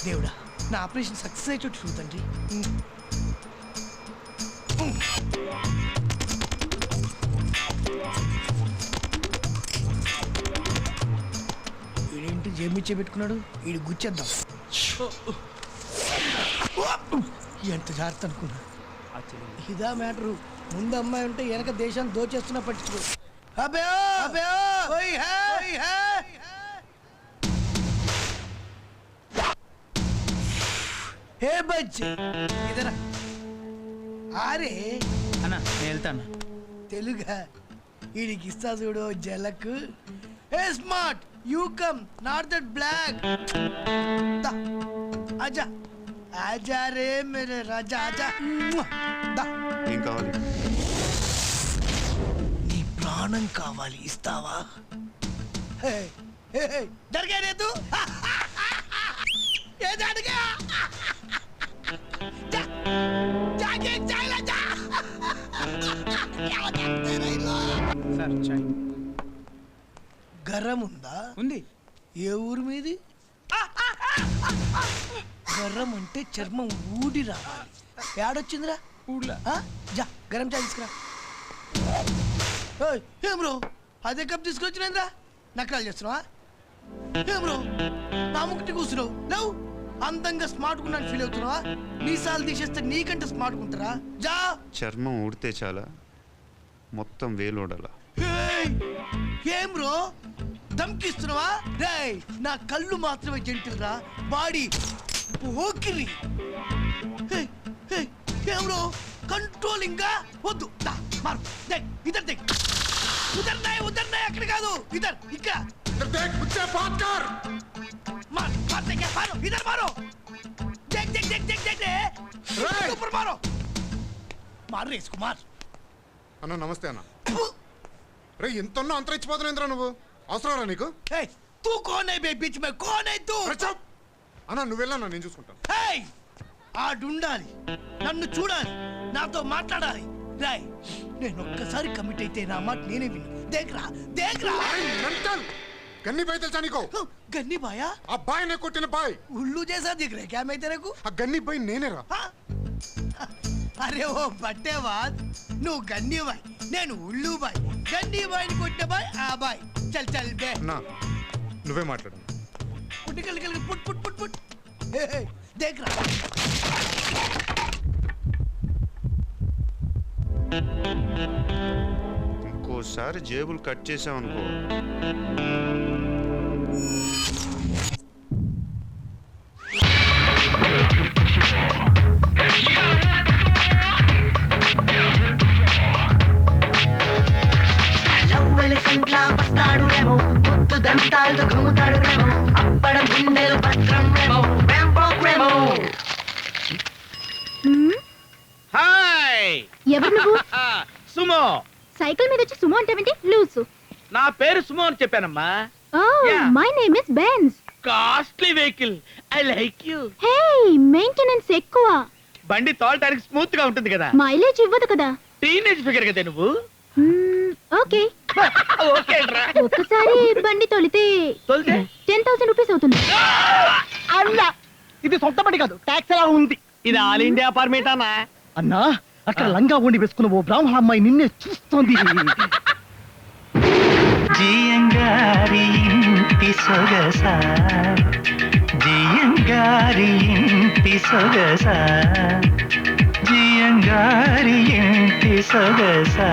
దేవుడా, నా operation success అయ్యేటట్టు చూడు తండ్రి. వీడేంటి జేబిచ్చే పెట్టుకున్నాడు, వీడు గుచ్చేద్దాం. ఎంత జాగ్రత్త అనుకున్నా. ఇదా మ్యాటరు. ముందు అమ్మాయి ఉంటే వెనక దేశాన్ని దోచేస్తున్నా పట్టించుకో. హే బజ్ ఇదరా ఆరే అన్న నేను వెళ్తాను. తెలుగా వీడికి ఇస్తా చూడు జలకు. Hey smart you come not that black. ఆజా ఆజా రే మేరే రాజా ఆజా. ఏం కావాలి? నీ ప్రాణం కావాలి, ఇస్తావా? జరిగే తూ ఏది అడిగా సార్ చాయ్ గర్రం ఉందా? ఉంది. ఏ ఊరు మీది? గర్రం అంటే చర్మం ఊడి రావాలి. ఏడొచ్చిందిరా ఊళ్ళో. జా గరం చాయ్ తీసుకురా. ఏం బ్రో అదే కప్ తీసుకొచ్చినంద్రా, నకరాలు చేస్తున్నావా? ఏం బ్రో నా ముక్కటి కూర్చున్నావు లేవు? అందంగా స్మార్ట్ గున్నాను ఫీల్ అవుతున్నావా? మీసాలు తీసేస్తే నీకంటే స్మార్ట్ గుంటారా? జా. చర్మం ఊడితే చాలా, మొత్తం వేలోడాలా? ఏం బ్రో దమ్కిస్తున్నావా? రేయ్ నా కళ్ళు మాత్రమే జెంటిల్ రా, బాడీ ఓకిరి. ఏం బ్రో కంట్రోలింగ్ గా వద్దు. మారు ఇద్దరు దేక్ ఉదర్ నాయ్ అక్కడ కాదు, ఇద్దరు ఇక్కడ. इधर मारो, देख देख देख देख देख ऊपर मारो, मार रे इसको मार. అన్న నమస్తే అన్న. రే ఎంతన్నా అంతరించిపోతున్నాయింద్రా నువ్వు, అవసరం నీకు? तू कौन है बे बीच में, कौन है तू? అన్న నువ్వు వెళ్ళన్నా, నేను చూసుకుంటాను. ఆడుండాలి, నన్ను చూడాలి, నాతో మాట్లాడాలి. రాయ్ నేను ఒక్కసారి కమిట్ అయితే నా మాట నేనే విను. దేఖ్రా దేఖ్రా. గన్ని బాయ్ తెలుసా నీకు? గన్ని బాయా? ఆ బాయ్ నే కొట్టిన బాయ్. ఉల్లు జైసా దిఖ రే క్యా మై తెరే కు? ఆ గన్ని బాయ్ నేనే రా. అరే ఓ బట్టేవాద్, నువ్వు గన్ని బాయ్, నేను ఉల్లు బాయ్. గన్ని బాయ్ని కొట్టే బాయ్ ఆ బాయ్. చల్ చల్ బే. నా నువ్వే మాట్లాడు. పుట్టికల్ కల్ put put put put. Dekh రా. ఇంకోసారి జేబులు కట్ చేసామనుకో, ఎవరు నువ్వు? సుమో. సైకిల్ మీద వచ్చి సుమో అంటావేంటి? లూసు. నా పేరు సుమో అని చెప్పానమ్మా. My name is Benz. Costly vehicle, I like you. Hey maintenance ఎక్కువ. బండి తోలటానికి స్మూత్ గా ఉంటుంది కదా. మైలేజ్ ఇవ్వదు కదా. టీనేజ్ ఫిగర్ కదా నువ్వు. ఓకే ఓకే రా. ఒక్కసారి బండి తొలితే 10,000 రూపీస్ అవుతుంది. అన్నా ఇది సొంత బండి కాదు, ట్యాక్స్ ఎలా ఉంది. ఇది ఆల్ ఇండియా పర్మిట్ అన్నా. అన్నా అక్కడ లంగా ఉండి వేసుకున్న ఓ బ్రాహ్మణ అమ్మాయి నిన్నే చూస్తోంది. జియంగారి ఇంటి సొగసా, జియంగారి ఇంటి సొగసా, జియంగారి ఇంటి సొగసా.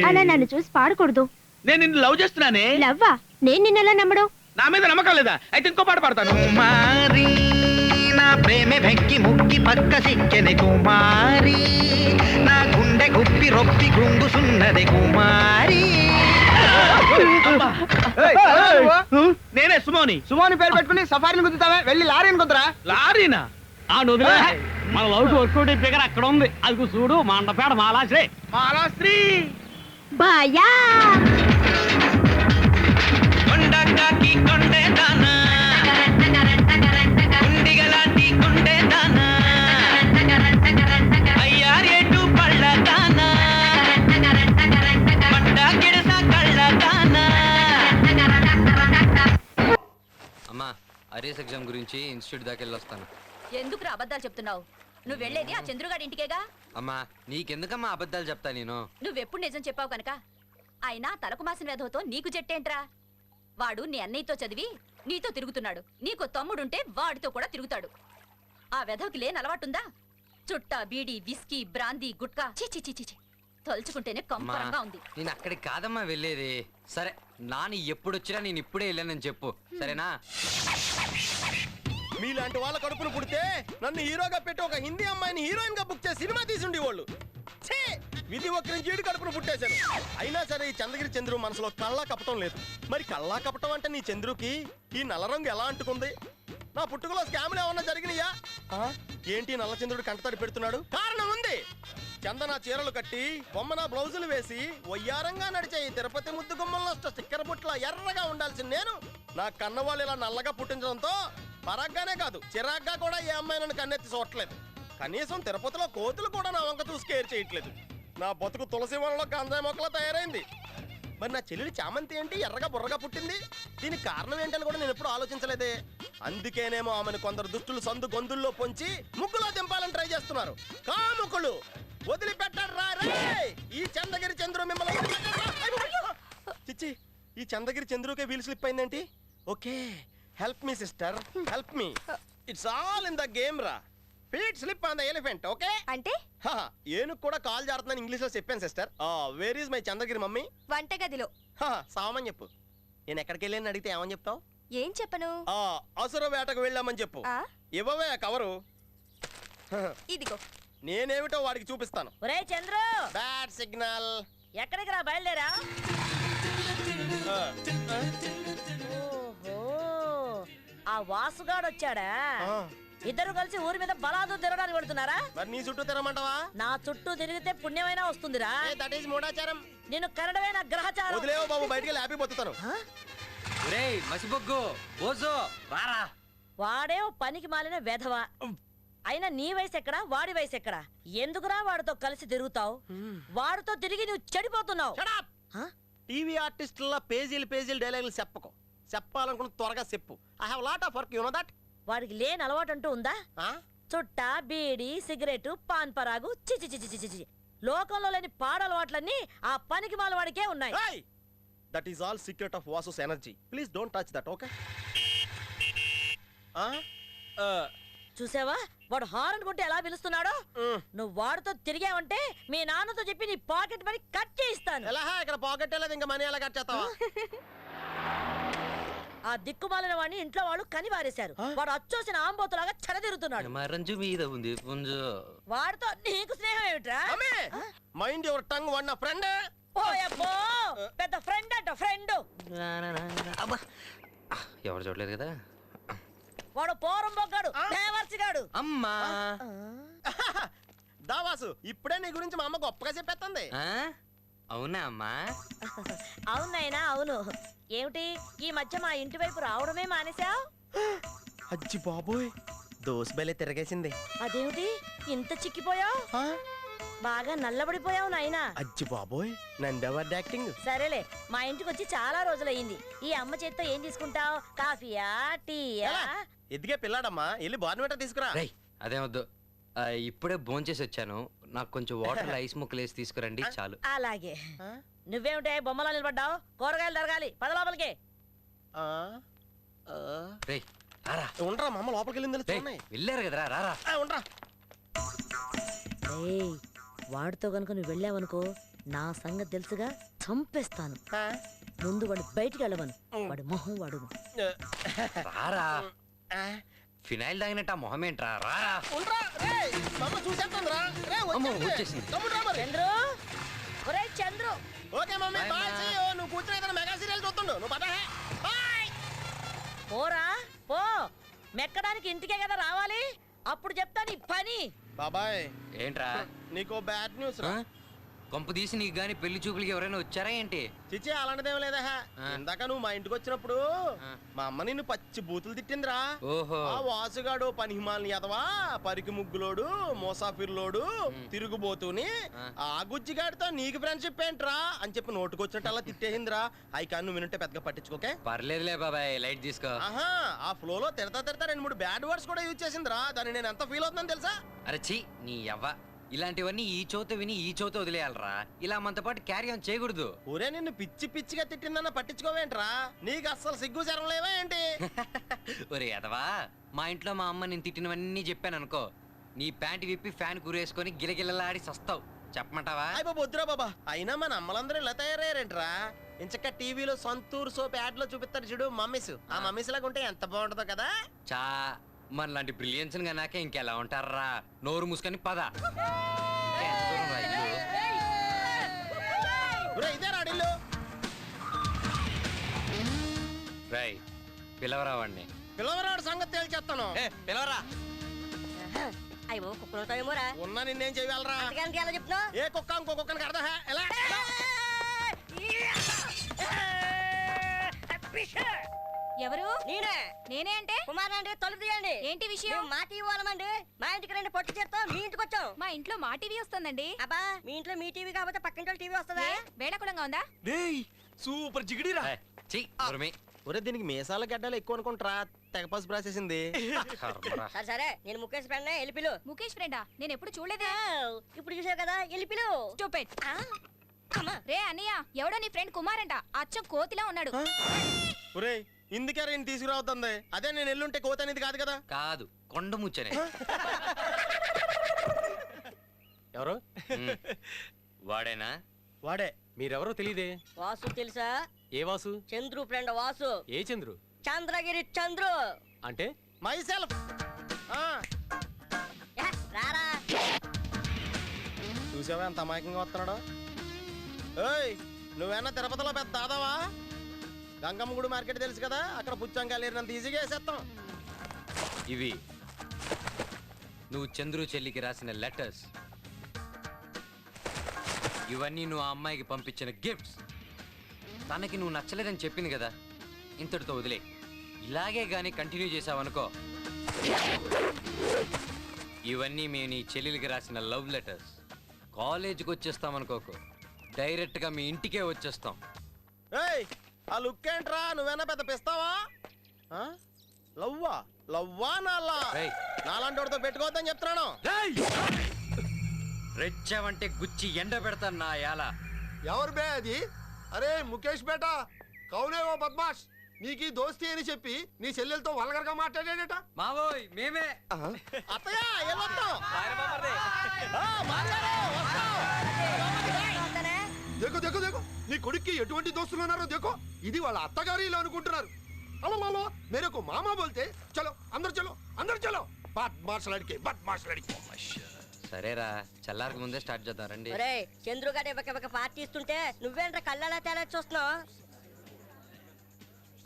అలా నన్ను చూసి పాడకూడదు. నేను నిన్ను లవ్ చేస్తున్నానే. లవ్వా? నేను నిన్నెలా నమ్మడం? నా మీద నమ్మకం లేదా? అయితే ఇంకో పాట పాడతాను. కుమారి నా ప్రేమ వెక్కి ముక్కి పక్క సిక్కెని కుమారి, నా గుండె గుప్పి రొప్పి గుంగుసున్నది కుమారి. నేనే సుమోని. సుమోని పేరు పెట్టుకుని సఫారీని గుద్దుతావే, వెళ్ళి లారీని కుదరా. లారీనా? ఆ నువ్వు మన లవ్ వర్కౌట్ ఫిగర్ అక్కడ ఉంది, అది చూడు. మండపేట మాలాశ్రీ. మాలాశ్రీ బాయా కొండకాకి కొండే దానా, గుండిగలాంటి కొండే దానా, అయ్యారేటు పళ్ళ దానా, మంట గిడస కళ్ళ దానా. అమ్మా అరేస్ ఎగ్జామ్ గురించి ఇన్స్టిట్యూట్ దాకా వెళ్ళొస్తాను. ఎందుకు అబద్ధాలు చెప్తున్నావు? నువ్వు వెళ్ళేది ఆ చంద్రుగాడి ఇంటికేగా. అమ్మా నీకెందుకమ్మా అబద్ధాలు చెప్తా నేను? నువ్వెప్పుడు నిజం చెప్పావు కనుక. అయినా తలకు మాసిన వేధవతో నీకు జట్టేంట్రా? వాడు నీ అన్నయ్యతో చదివి నీతో తిరుగుతున్నాడు. నీకు తమ్ముడుంటే వాడితో కూడా తిరుగుతాడు. ఆ వెధవకి లేని అలవాటుందా? చుట్టా బీడి విస్కీ బ్రాందీ గుట్కా చి తలుచుకుంటేనే కంపరంగా ఉంది. నేను అక్కడికి కాదమ్మా వెళ్ళేది. సరే నాని ఎప్పుడొచ్చినా నేను ఇప్పుడే వెళ్ళానని చెప్పు, సరేనా? మీలాంటి వాళ్ళ కడుపును పుడితే నన్ను హీరోగా పెట్టి ఒక హిందీ అమ్మాయిని హీరోయిన్ గా బుక్ చేసి సినిమా తీసుండి వాళ్ళు. విధి ఒక్కరి జీడి కడుపును పుట్టేశాను. అయినా సరే ఈ చంద్రగిరి చంద్రు మనసులో కళ్ళా కపటం లేదు. మరి కళ్ళా కపటం అంటే నీ చంద్రుకి ఈ నల్ల రంగు ఎలా అంటుకుంది? నా పుట్టుకలో స్కామ్లు ఏమన్నా జరిగినాయా? ఏంటి నల్ల చంద్రుడు కంటతడి పెడుతున్నాడు? కారణం ఉంది. చందన చీరలు కట్టి బొమ్మన బ్లౌజులు వేసి వయ్యారంగా నడిచే ఈ తిరుపతి ముద్దు గుమ్మల్లో స్టిక్కర్ బుట్ల ఎర్రగా ఉండాల్సిన నేను నా కన్నవాళ్ళు ఇలా నల్లగా పుట్టించడంతో పరగ్గానే కాదు చిరాగ్గా కూడా ఏ అమ్మాయి నన్ను కన్నెత్తి చూడట్లేదు. కనీసం తిరుపతిలో కోతులు కూడా నా వంక చూసి కేర్ చేయట్లేదు. నా బతుకు తులసి వనంలో గంజాయి మొక్కలా తయారైంది. మరి నా చెల్లెలి చామంతి ఏంటి ఎర్రగా బుర్రగా పుట్టింది? దీనికి కారణం ఏంటని కూడా నేను ఎప్పుడు ఆలోచించలేదే. అందుకేనేమో ఆమెను కొందరు దుష్టులు సందు గొంతుల్లో పొంచి ముగ్గులో దింపాలని ట్రై చేస్తున్నారు. కాముకులు వదిలిపెట్టరా రే! ఈ చంద్రగిరి చంద్రు మిమ్మల్ని చిచ్చి, ఈ చంద్రగిరి చంద్రుకే వీల్ స్లిప్ అయిందేంటి? Okay, help me sister, help me. It's all in the game రా. Feet slip on the elephant. Okay అంటే ఏనుగు కూడా కాల్ జారుతుందని ఇంగ్లీష్ లో చెప్పాను sister. Where is my Chandragiri mummy? వంటగదిలో. సామని చెప్పు. నేను ఎక్కడికి వెళ్ళాను అడిగితే ఏమని చెప్తావు? ఏం చెప్పను? అసుర వేటకు వెళ్ళామని చెప్పు. ఇవ్వవే కవరు. ఇదిగో. నేనేమిటో వాడికి చూపిస్తాను. ఒరే చంద్రు, బ్యాడ్ సిగ్నల్. ఎక్కడికి రా బయలుదేరా? ఓహో, ఆ వాసుగాడు వచ్చాడా? ఇద్దరు కలిసి ఊరి మీద బలాదు తిరగడానికి వెళ్తున్నారా? మరి నీ చుట్టూ తిరగమంటావా? నా చుట్టూ తిరిగితే పుణ్యమైనా వస్తుందిరా. దట్ ఈస్ మూఢాచారం. నేను కరడమే నా గ్రహచారం. వదిలేవో బాబు, బయటికి హ్యాపీ పోతాను. ఒరేయ్ మసిబొగ్గు బోజో రారా. వాడే పనికి మాలిన వెధవ. అయినా నీ వయసు ఎక్కడా, వాడి వయసు ఎక్కడా? ఎందుకురా వాడితో కలిసి తిరుగుతావు? వాడితో తిరిగి నువ్వు చెడిపోతున్నావు. టీవీ ఆర్టిస్టుల పేజీలు డైలాగులు చెప్పకు. చెప్పాలనుకున్న త్వరగా చెప్పు. I have lot of work, you know that. వాడికి లేని అలవాటు అంటూ ఉందా? చుట్ట బీడి సిగరెట్ పాన్ పరాగు చి లోకంలో లేని పాడలవాట్లన్నీ ఆ పనికి మాల వాడికే ఉన్నాయి. That is all secret of Vasu's energy. Please don't touch that. Okay? చూసావా వాడు హారన్ కొట్టి ఎలా పిలుస్తున్నాడో? నువ్వు వాడితో తిరిగావంటే మీ నాన్నతో చెప్పి నీ పాకెట్ మనీ కట్ చేయిస్తాను. ఎలా? ఇక్కడ పాకెట్ లేదు, ఇంకా మనీ ఎలా కట్ చేస్తావా? ఆ దిక్కుమాలిన వాడిని ఇంట్లో వాళ్ళు కని వారేశారు. వాడు అచ్చోసిన ఆంబోతులాగా చెరదిరుతున్నాడు. మరంజు మీద ఉంది పుంజు. వాడితో నీకు స్నేహం ఏమిట్రా? మైండ్ యువర్ టంగ్, వన్ నా ఫ్రెండ్. ఓయబ్బో, పెద్ద ఫ్రెండ్ అంట ఫ్రెండ్. ఎవరు చూడలేదు కదా. వాడు పోరం బొగ్గాడు, దేవర్సిగాడు. అమ్మా దావాసు, ఇప్పుడే నీ గురించి మా అమ్మ గొప్పగా చెప్పేస్తుంది. అవునా అమ్మా? అవునైనా అవును. ఏమిటి ఈ మధ్య మా ఇంటి వైపు రావడమే మానేశావు? అజ్జి బాబోయ్, దోస్ బెలే తిరగేసింది. అదేమిటి ఇంత చిక్కిపోయావు? బాగా నల్లబడిపోయావు నాయనా. అజ్జి బాబోయ్, నందెవర్ యాక్టింగ్. సరేలే, మా ఇంటికి వచ్చి చాలా రోజులయ్యింది. ఈ అమ్మ చేత్తో ఏం తీసుకుంటావు? కాఫీయా, టీయా? ఎదిగే పిల్లాడమ్మా, వెళ్ళి బార్నవేట తీసుకురా. అదే వద్దు, ఇప్పుడే భోంచేసి వచ్చాను. నాకు కొంచెం వాటర్ ఐస్ ముక్కలు వేసి తీసుకురండి చాలు. అలాగే. నువ్వేమిటే బొమ్మలా నిలబడ్డావు? కూరగాయలు తరగాలి, పద లోపలికి. ఉండరా, మా అమ్మ లోపలికి వెళ్ళింది. వెళ్ళారు కదరా, రారా. ఉండరా. వాడితో గనుక నువ్వు వెళ్ళావనుకో నా సంగతి తెలుసుగా, చంపేస్తాను. ముందు వాడు బయటికి వెళ్ళవను, వాడు మొహం వాడును. రారా. ఫినాయిల్ తాగినట్టు ఆ మొహం ఏంట్రా, రారా. వచ్చేసింది. చంద్రు, ఒరే Chandru. Okay mummy, bye. See you. నువ్వు కూర్చొని ఏదైనా మెగా సీరియల్ చూస్తుండు. నువ్వు పద. బాయ్. పోరా పో, మెక్కడానికి ఇంటికే కదా రావాలి. అప్పుడు చెప్తా నీ పని. బాబాయ్. ఏంట్రా? నీకో బ్యాడ్ న్యూస్ రా. కొంప తీసి నీకు గాని పెళ్లి చూపులకి ఎవరైనా వచ్చారా ఏంటి? చిచ్చి అలాంటిదేం లేదా ఇందాక నువ్వు మా ఇంటికి వచ్చినప్పుడు మా అమ్మ నిన్ను పచ్చి బూతులు తిట్టిందిరా. ఓహో. ఆ వాసుగాడు పని హిమాలని ఎదవా, పరికి ముగ్గులోడు, మోసాఫిర్లోడు, తిరుగుబోతుని ఆ గుజ్జిగాడితో నీకు ఫ్రెండ్షిప్ ఏంట్రా అని చెప్పి నోటుకొచ్చినట్టు అలా తిట్టేసిందిరా. అయి కానీ నువ్వు వినుంటే పెద్దగా పట్టించుకోకే. పర్లేదులే బాబాయ్, లైట్ తీసుకో. ఆహా, ఆ ఫ్లోలో తిడతా 2-3 బ్యాడ్ వర్డ్స్ కూడా యూజ్ చేసిందిరా. దాన్ని నేను ఎంత ఫీల్ అవుతున్నాను తెలుసా? అరే ఛీ, నీ యవ్వ, ఇలాంటివన్నీ ఈ చోత విని ఈ చోత వదిలేయాలరా. ఇలా మనతో పాటు క్యారీ ఆన్ చేయకూడదు. ఊరే నిన్ను పిచ్చిగా తిట్టిందన్న పట్టించుకోవేంట్రా? నీకు అస్సలు సిగ్గు శరం లేవా ఏంటి? ఒరే ఎదవా, మా ఇంట్లో మా అమ్మ నేను తిట్టినవన్నీ చెప్పాను అనుకో, నీ ప్యాంట్ విప్పి ఫ్యాన్ కూరేసుకొని గిలగిలలాడి సస్తావు. చెప్పమంటావా? అయ్య బాబు వద్దురా బాబా. అయినా మన అమ్మలందరూ ఇలా తయారయ్యారేంట్రా? ఇంచక్క టీవీలో సంతూర్ సోప్ యాడ్ లో చూపిస్తారు చూడు మమ్మీస్. ఆ మమ్మీస్ లాగా ఉంటే ఎంత బాగుంటుందో కదా. చా, మనలాంటి బ్రిలియన్స్ నాకే ఇంకెలా ఉంటారా? నోరు మూసుకొని పద. ఎంత దూరం రా ఇల్లు? ఊరే ఇదే రాడిల్లు. రేయ్, పిలవరా వాడిని. పిల్లవరాడు సంగతి తేల్చేస్తాను. పిలవరా. అయ్యో కుక్కలుంటావేమోరా. ఉన్నా నిన్నేం చేయగలరా? ఎలా చెప్తున్నావు? ఏ కుక్క ఇంకో కుక్కని కడదా ఎలా? ఎవరు? నేనే. నేనే అంటే కుమార్ అండి, తలుపు తీయండి. ఏంటి విషయం? మేము మా టీవీ వాళ్ళమండి. మా ఇంటికి రండి, పొట్టు చేస్తాం. మీ ఇంటికి వచ్చాం. మా ఇంట్లో మా టీవీ వస్తుందండి. అబ్బా, మీ ఇంట్లో మీ టీవీ కాకపోతే పక్కింటి టీవీ వస్తుందా? వేళకులంగా ఉందా? సూపర్ జిగిడిరా. ఏయ్, ఛీ, ఉరిమి. ఒరే దీనికి మీసాల గడ్డలు ఎక్కువ అనుకుంటారా? తెగ పసుపు రాసేసింది. కర్మరా. సరే సరే, నేను ముఖేష్ ఫ్రెండ్ ఎలిపిలు. ముఖేష్ ఫ్రెండా? నేను ఎప్పుడు చూడలేదే. ఇప్పుడు చూసావు కదా, ఎలిపిలు. Stupid. రే అన్నయ్య, ఎవడో నీ ఫ్రెండ్ కుమార్ అంట. అచ్చం కోతిలా ఉన్నాడు. ఒరే ఇందుకే నేను తీసుకురావుతుంది. అదే నేను ఎల్లుంటే కోత అనేది కాదు కదా. కాదు, కొండ ముచ్చనే. ఎవరు? వాడేనా? వాడే. మీరెవరో తెలియదే. వాసు తెలుసా? ఏ వాసు? చంద్రు ఫ్రెండ్ వాసు. ఏ చంద్రు? చంద్రగిరి చంద్రు. అంటే మై సెల్ఫ్. రారా. చూసావా ఎంత అమాయకంగా వస్తున్నాడు? ఏయ్, నువ్వేనా తిరుపతిలో పెద్ద దాదావా? గంగమ్మ గుడి మార్కెట్ తెలుసు కదా, అక్కడ పుచ్చంకాయలు ఏరినంత ఈజీగా వేసేస్తాం. ఇవి నువ్వు చంద్రు చెల్లికి రాసిన లెటర్స్. ఇవన్నీ నువ్వు ఆ అమ్మాయికి పంపించిన గిఫ్ట్స్. తనకి నువ్వు నచ్చలేదని చెప్పింది కదా, ఇంతటితో వదిలే. ఇలాగే గానీ కంటిన్యూ చేసావనుకో, ఇవన్నీ మేము నీ చెల్లెలికి రాసిన లవ్ లెటర్స్. కాలేజీకి వచ్చేస్తామనుకోకు, డైరెక్ట్గా మీ ఇంటికే వచ్చేస్తాం. ఏయ్, ఆ లుక్ ఏంట్రా? నువ్వేనా పెద్ద పిస్తావా? లవ్వా లవ్వా నాలా? ఏయ్. నాలాంటి వాడితో పెట్టుకోవద్దని చెప్తున్నాను. రెచ్చావంటే గుచ్చి ఎండ పెడతాను నా యాల. ఎవరు బే అది? అరే ముఖేష్ బేటా, కౌనే ఓ బద్మాష్. నీకు దోస్తి అని చెప్పి నీ చెల్లెలతో వల్గర్గా మాట్లాడాడట. మావోయ్ మేమే. అత్తయ్య ఏమొద్దాం? దేకో దేకో దేకో, నీ కొడుక్కి ఎటువంటి దోస్తులు ఉన్నారో దేకో. ఇది వాళ్ళ అత్తగారి ఇల్లు అనుకుంటున్నారు. అలో మేరకు మామా బోల్తే చలో అందరు చలో. బద్మాష్ లడికే. సరేరా, చల్లారకు ముందే స్టార్ట్ చేద్దాం రండి. ఒరే చంద్రు గారు ఇవ్వక పార్టీ ఇస్తుంటే నువ్వేంట్రా కళ్ళలా తేలా చూస్తున్నావు?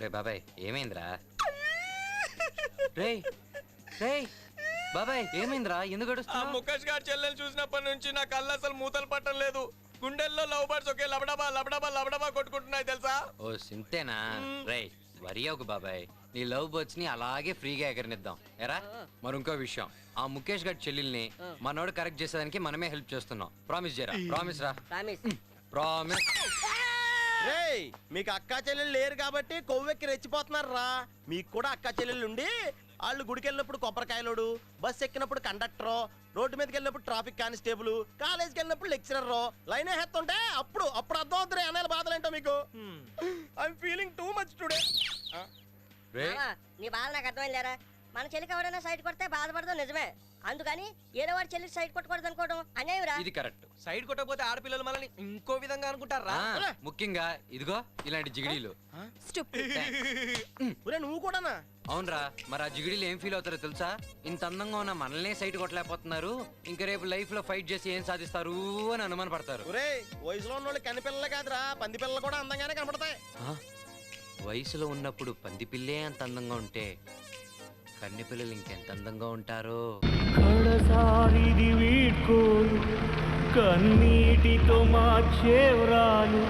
రే బాబాయ్, ఏమైందిరా? రే రే బాబాయ్, ఏమైందిరా? ఎందుకు అడుస్తున్నావ్? ముఖేష్ గారి చెల్లెలు చూసినప్పటి నుంచి నా కళ్ళు అసలు మూతలు పట్టం లేదు. గుండెల్లో లవ్ బర్డ్స్ ఒకే లబడబా కొట్టుకుంటున్నాయి తెలుసా? ఓ సింతేనా? రే వరి ఒక బాబాయ్, నీ లవ్ బర్డ్స్ ని అలాగే ఫ్రీగా ఎగరనిద్దాం. ఎరా, మరి ఇంకో విషయం, ఆ ముఖేష్ గారి చెల్లెల్ని మనోడు కరెక్ట్ చేసేదానికి మనమే హెల్ప్ చేస్తున్నాం. ప్రామిస్ చేయరా. ప్రామిస్ రా. ప్రామిస్. రేయ్, మీకు అక్కా చెల్లెలు లేరు కాబట్టి కొవ్వెక్కి రెచ్చిపోతున్నారు రా. మీకు కూడా అక్కా చెల్లెలు ఉండి వాళ్ళు గుడికి వెళ్ళినప్పుడు కొబ్బరికాయలోడు, బస్ ఎక్కినప్పుడు కండక్టర్, రోడ్డు మీదకి వెళ్ళినప్పుడు ట్రాఫిక్ కానిస్టేబుల్, కాలేజ్కి వెళ్ళినప్పుడు లెక్చరర్, లైన్ వేస్తుంటే అప్పుడు అర్థం అవుతుంది అనే బాధలు ఏంటో మీకు. I'm feeling too much today. నీ బాధ నాకు అర్థమైందిరా. మన చెల్లికి ఎవరైనా సైడ్ కొడితే బాధపడదాం నిజమే. అందుకని ఏదో వాడి చెల్లికి సైడ్ కొట్టకూడదు అనుకోవడం అన్యాయం రా. ఇది కరెక్ట్. సైడ్ కొట్టకపోతే ఆడపిల్లలు మనల్ని ఇంకో విధంగా అనుకుంటారా? ముఖ్యంగా ఇదిగో ఇలాంటి జిగిడీలు. నువ్వు కూడానా? అవునరా, మరి ఆ జిగిడీలు ఏం ఫీల్ అవుతారో తెలుసా? ఇంత అందంగా ఉన్న మనల్నే సైట్ కొట్టలేకపోతున్నారు, ఇంకా రేపు లైఫ్ లో ఫైట్ చేసి ఏం సాధిస్తారు అని అనుమాన పడతారు. వయసులో ఉన్న వాళ్ళు కనిపిల్లలు కాదురా, పంది పిల్లలు కూడా అందంగానే కనపడతాయి. వయసులో ఉన్నప్పుడు పంది పిల్లే అంత అందంగా ఉంటే కన్ని పిల్లలు ఇంకెంత అందంగా ఉంటారో. కడసారిది వీడ్కోలు కన్నీటితో మార్చేవ్రాలు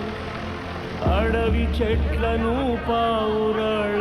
అడవి చెట్లను పావురాళ్ళు